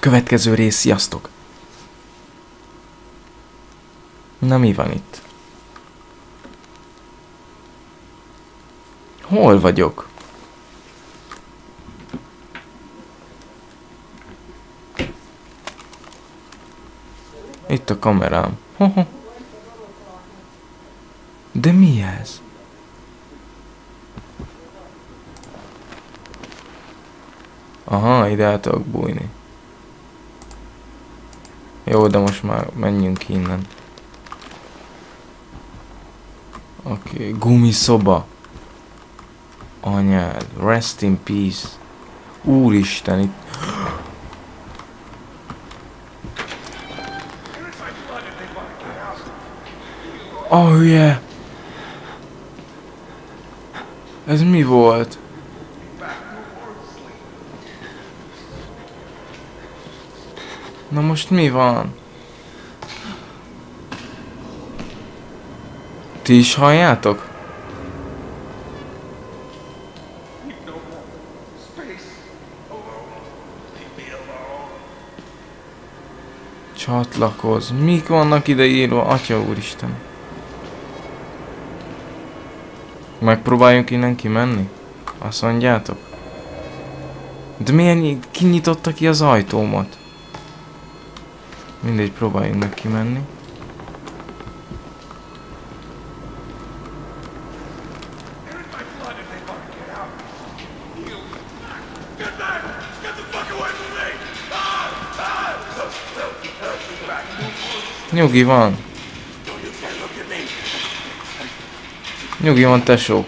Következő rész, sziasztok! Na mi van itt? Hol vagyok? Itt a kamerám. De mi ez? Aha, ide el tudok bújni. Jó, de most már menjünk innen. Oké, gumiszoba. Anyád, rest in peace. Úristen, itt... Oh yeah! Ez mi volt? Na most mi van? Ti is halljátok? Csatlakozz. Mik vannak ide írva? Atya úristen. Megpróbáljunk innen kimenni? Azt mondjátok? De milyen kinyitotta ki az ajtómat? Mindegy, próbáljunk meg kimenni. Nyugi van. Nyugi van, tesó.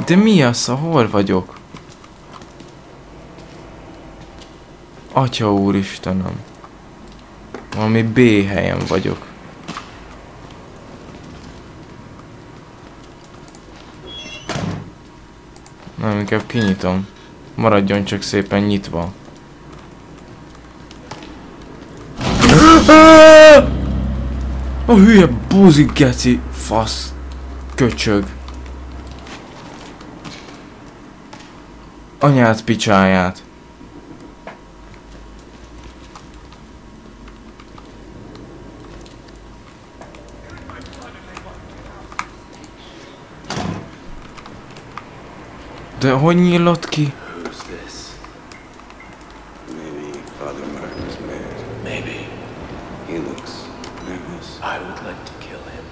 De mi az, hol vagyok? Atya úristenem. Valami B helyen vagyok. Nem, inkább kinyitom. Maradjon csak szépen nyitva. A hülye búzik geci fasz köcsög. Anyád picsáját. De hogy nyílott ki? I would like to kill him.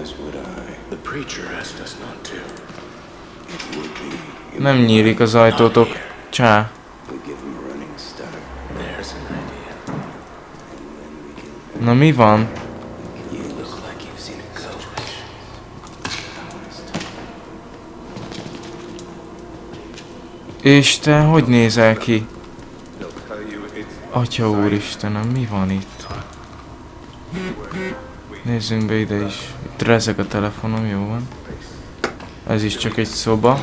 As would I. The preacher asked us not to. It would be. Nem nyílik az ajtótok. Csá. Na mi van? És te hogy nézel ki? Atya úristenem, mi van itt? Nézzünk be ide is. Itt rezeg a telefonom, jó van. Ez is csak egy szoba.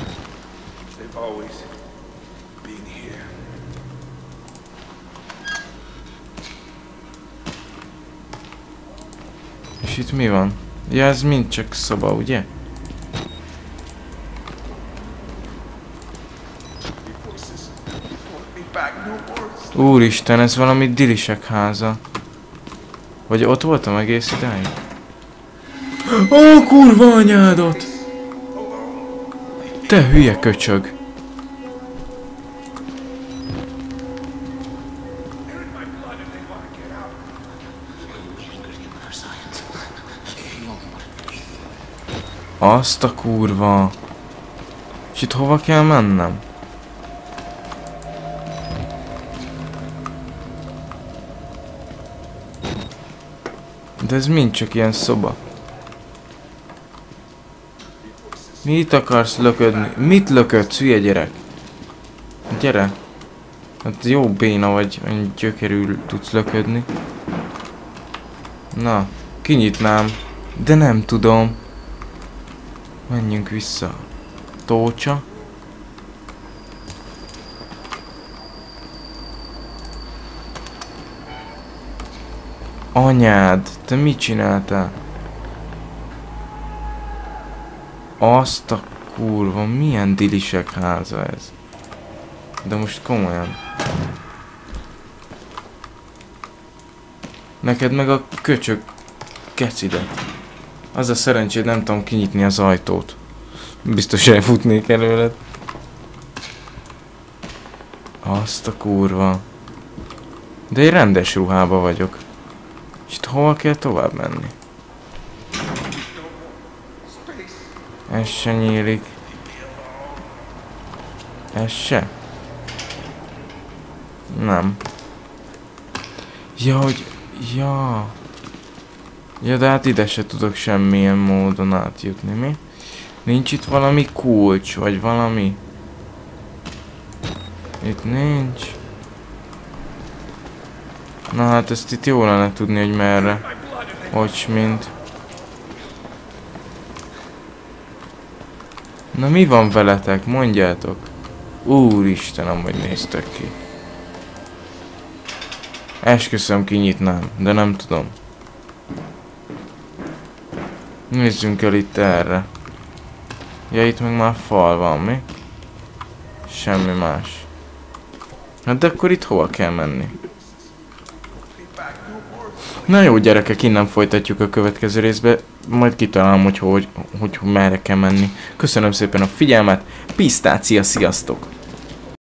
És itt mi van? Ja, ez mind csak szoba, ugye? Úristen, ez valami dilisek háza. Vagy ott voltam egész idáig? Ó, kurva anyádat! Te hülye köcsög! Azt a kurva! És itt hova kell mennem? De ez mind csak ilyen szoba. Mit akarsz löködni? Mit löködsz, hülye gyerek? Gyere! Hát jó béna vagy, hogy gyökerül tudsz löködni. Na, kinyitnám. De nem tudom. Menjünk vissza. Tócsa. Anyád, te mit csináltál? Azt a kurva, milyen dilisek háza ez. De most komolyan. Neked meg a köcsög kecidet. Az a szerencséd, nem tudom kinyitni az ajtót. Biztos elfutnék előled. Azt a kurva. De én rendes ruhába vagyok. És itt hova kell tovább menni? Ez se nyílik. Ez se? Nem. Ja, hogy... Ja. Ja, de hát ide se tudok semmilyen módon átjutni, mi? Nincs itt valami kulcs, vagy valami? Itt nincs. Na hát ezt itt jól lenne tudni, hogy merre. Hogy mint. Na mi van veletek? Mondjátok. Úristenem, hogy néztek ki. Esküszöm, kinyitnám, de nem tudom. Nézzünk el itt erre. Ja, itt meg már fal van, mi? Semmi más. Hát de akkor itt hova kell menni? Na jó gyerekek, innen folytatjuk a következő részbe. Majd kitalálom, hogy merre kell menni. Köszönöm szépen a figyelmet. Pisztácia, sziasztok!